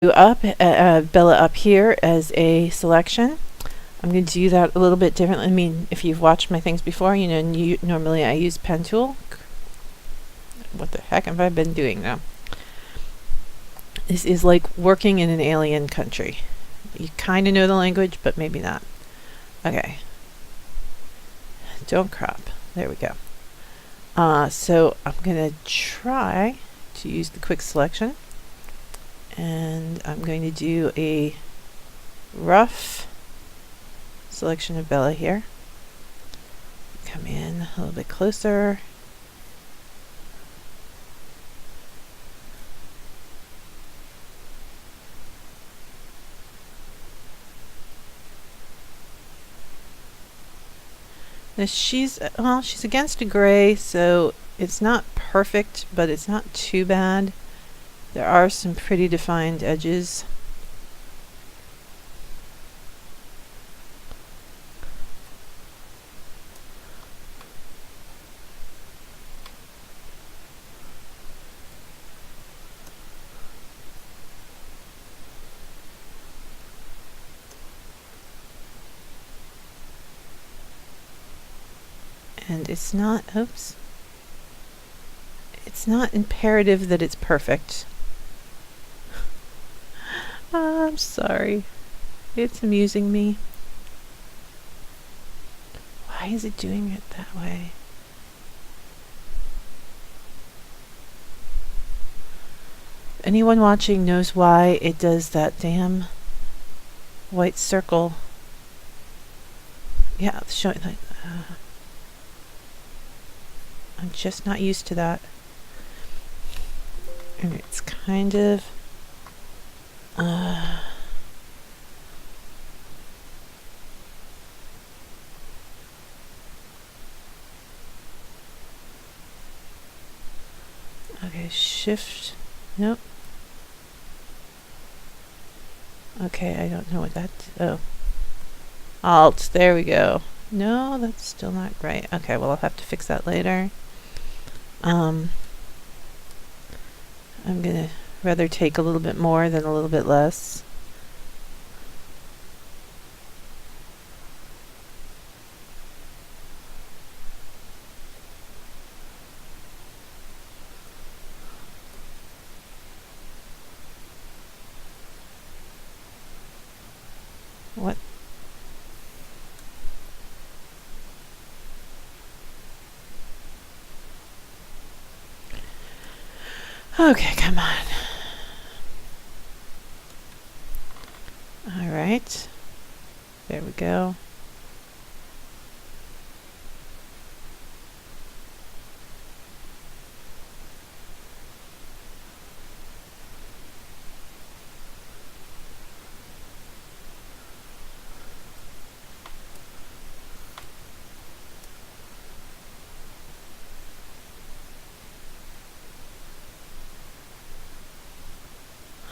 Bella up here as a selection. I'm going to do that a little bit differently. I mean, if you've watched my things before, you know normally I use pen tool. What the heck have I been doing now? This is like working in an alien country. You kind of know the language, but maybe not. Okay. Don't crop. There we go. So I'm going to try to use the quick selection. And I'm going to do a rough selection of Bella here. Come in a little bit closer. Now she's against a gray, so it's not perfect, but it's not too bad. There are some pretty defined edges. And it's not imperative that it's perfect. I'm sorry. It's amusing me. Why is it doing it that way? Anyone watching knows why it does that damn white circle. Yeah, showing that. I'm just not used to that. And it's kind of okay, shift. Nope. Okay, I don't know what that. Oh. Alt. There we go. No, that's still not right. Okay, well, I'll have to fix that later. I'm gonna rather take a little bit more than a little bit less. What? Okay, come on. All right. There we go.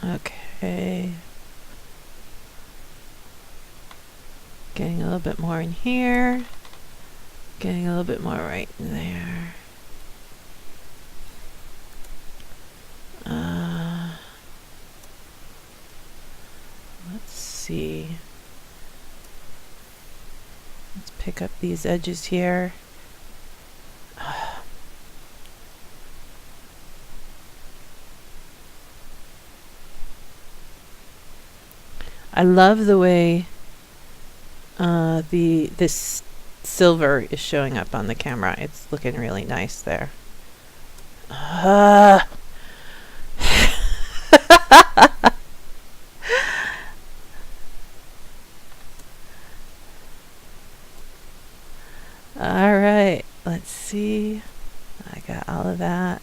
Okay. Getting a little bit more in here. Getting a little bit more right in there. Let's see. Let's pick up these edges here. I love the way this silver is showing up on the camera. It's looking really nice there. Alright, let's see. I got all of that.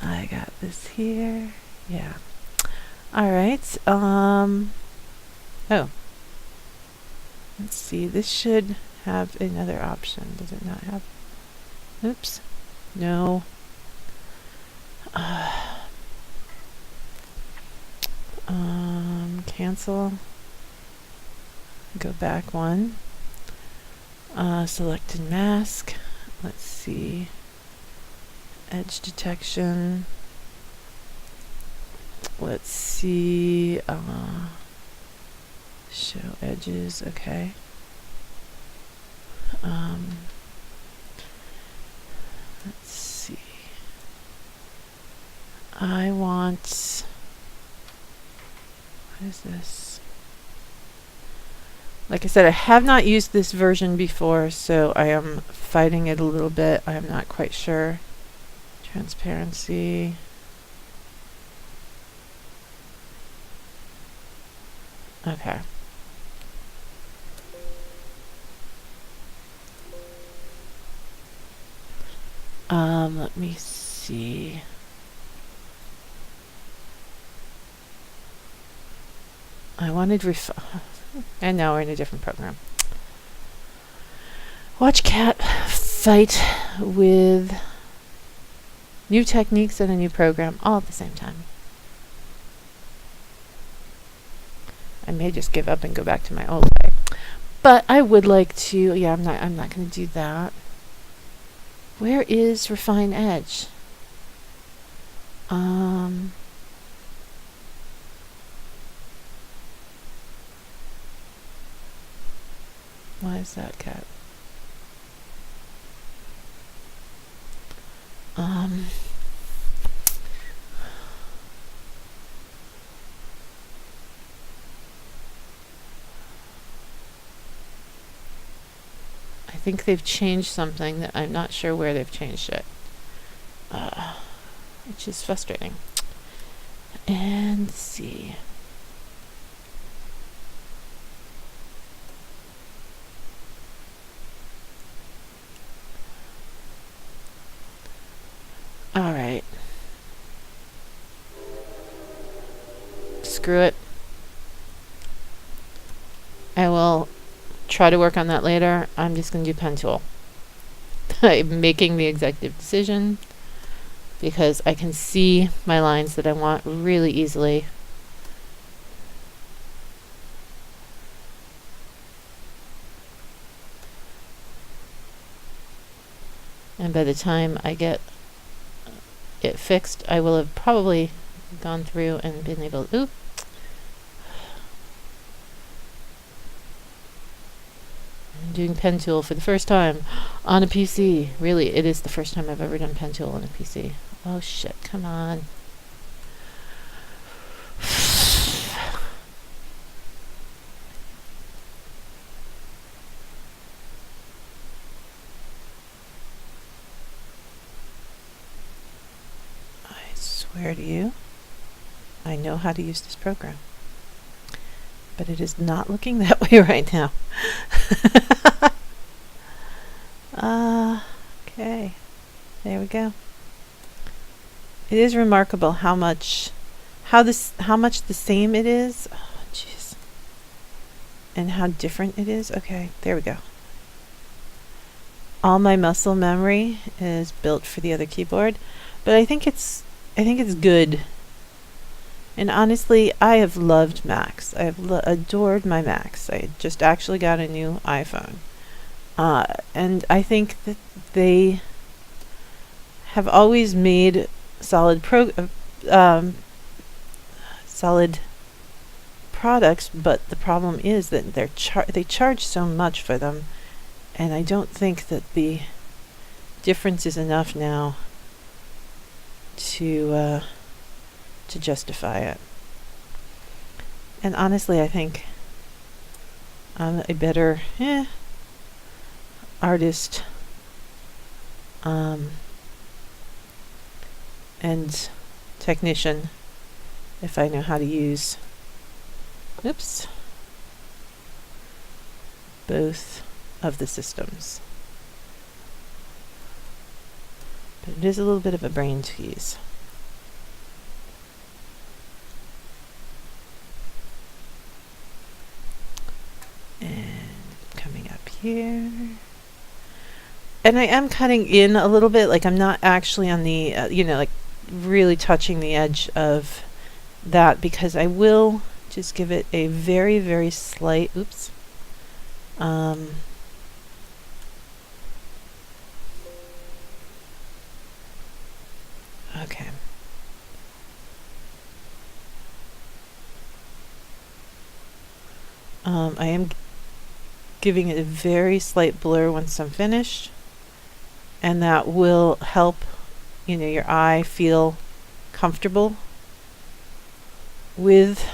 I got this here. Yeah. Alright, oh. Let's see, this should have another option. Does it not have? Oops. No. Cancel. Go back one. Select and mask. Let's see. Edge detection. let's see, show edges, okay. Let's see. I want, what is this? Like I said, I have not used this version before, so I am fighting it a little bit. I am not quite sure. Transparency. Okay. Let me see. I wanted and now we're in a different program. Watch Cat fight with new techniques and a new program all at the same time. I may just give up and go back to my old way. But I would like to, yeah, I'm not going to do that. Where is Refine Edge? Why is that, Cat? I think they've changed something that I'm not sure where they've changed it, which is frustrating. And let's see. All right. Screw it. I will try to work on that later. I'm just going to do pen tool. I'm making the executive decision because I can see my lines that I want really easily. And by the time I get it fixed, I will have probably gone through and been able to, I'm doing pen tool for the first time on a PC. Really, it is the first time I've ever done pen tool on a PC. Oh shit, come on. I swear to you, I know how to use this program. But it is not looking that way right now. Okay, there we go. It is remarkable how much the same it is. Oh, jeez. And how different it is. Okay, there we go. All my muscle memory is built for the other keyboard, but I think it's good. And honestly, I have loved Macs. I have adored my Macs. I just actually got a new iPhone. And I think that they have always made solid products, but the problem is that they charge so much for them, and I don't think that the difference is enough now to justify it. And honestly, I think I'm a better artist and technician if I know how to use both of the systems. But it is a little bit of a brain tease. And coming up here. And I am cutting in a little bit, like I'm not actually on the, like really touching the edge of that, because I will just give it a very, very slight, okay. I am giving it a very slight blur once I'm finished, and that will help, your eye feel comfortable with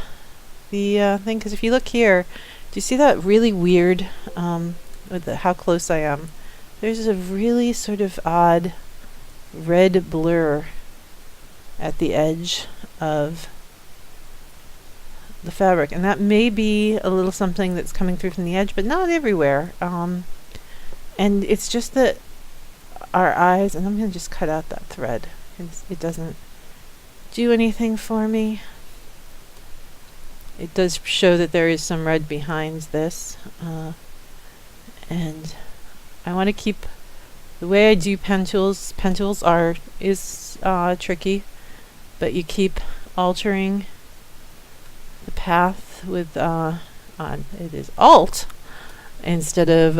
the thing. Because if you look here, do you see that really weird, with how close I am? There's a really sort of odd red blur at the edge of the fabric, and that may be a little something that's coming through from the edge, but not everywhere. And it's just that our eyes, and I'm going to just cut out that thread. It doesn't do anything for me. It does show that there is some red behind this, and I want to keep the way I do pen tools. Pen tools is tricky, but you keep altering the path with it is Alt instead of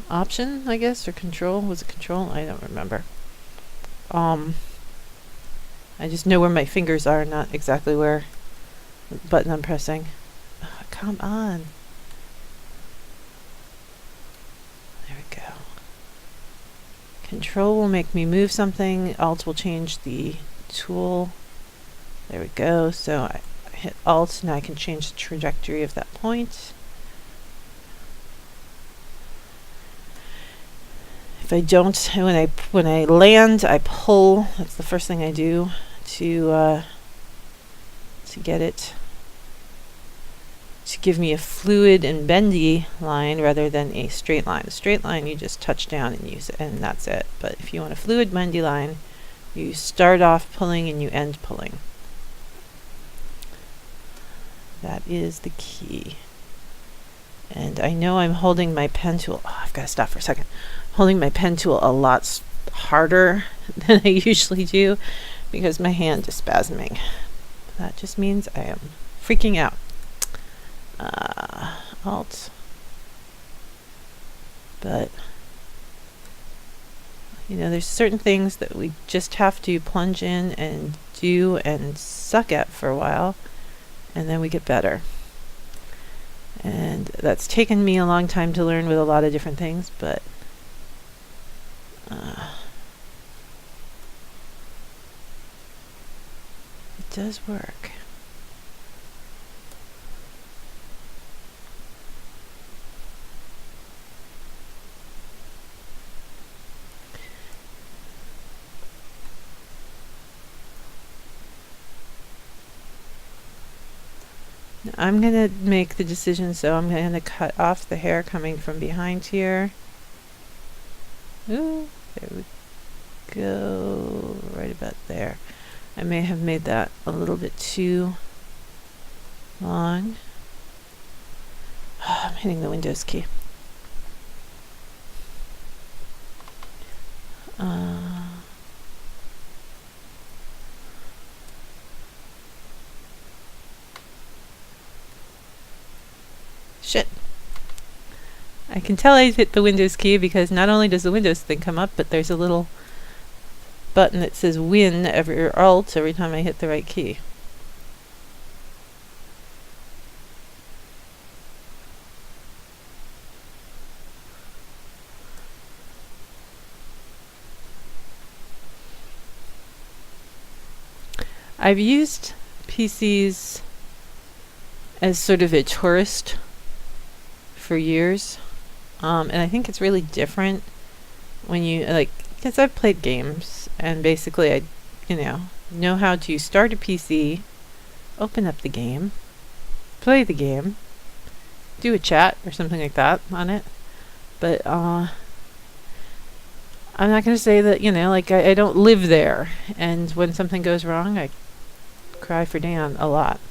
Option, I guess, or Control. Was it Control? I don't remember. I just know where my fingers are, not exactly where the button I'm pressing. Oh, come on. There we go. Control will make me move something. Alt will change the tool. There we go. So I hit Alt, and I can change the trajectory of that point. If I don't, when I land, I pull. That's the first thing I do to get it to give me a fluid and bendy line rather than a straight line. A straight line, you just touch down and use it, and that's it. But if you want a fluid, bendy line, you start off pulling and you end pulling. That is the key. And I know I'm holding my pen tool. Oh, I've got to stop for a second. Holding my pen tool a lot harder than I usually do because my hand is spasming. That just means I am freaking out. Alt. But, there's certain things that we just have to plunge in and do and suck at for a while, and then we get better. And that's taken me a long time to learn with a lot of different things, but it does work. I'm going to make the decision, so I'm going to cut off the hair coming from behind here. Ooh, there we go, right about there. I may have made that a little bit too long. Oh, I'm hitting the Windows key. Shit. I can tell I hit the Windows key because not only does the Windows thing come up, but there's a little button that says Win or Alt every time I hit the right key. I've used PCs as sort of a tourist for years, and I think it's really different when you because I've played games and basically I know how to start a PC, open up the game, play the game, do a chat or something like that on it, but I'm not going to say that I don't live there, and when something goes wrong I cry for Dan a lot.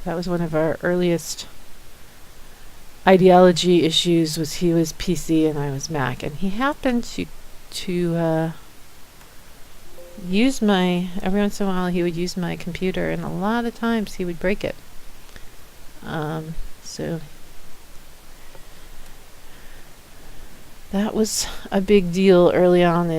That was one of our earliest ideology issues, was he was PC and I was Mac, and he happened to use every once in a while he would use my computer, and a lot of times he would break it. So that was a big deal early on.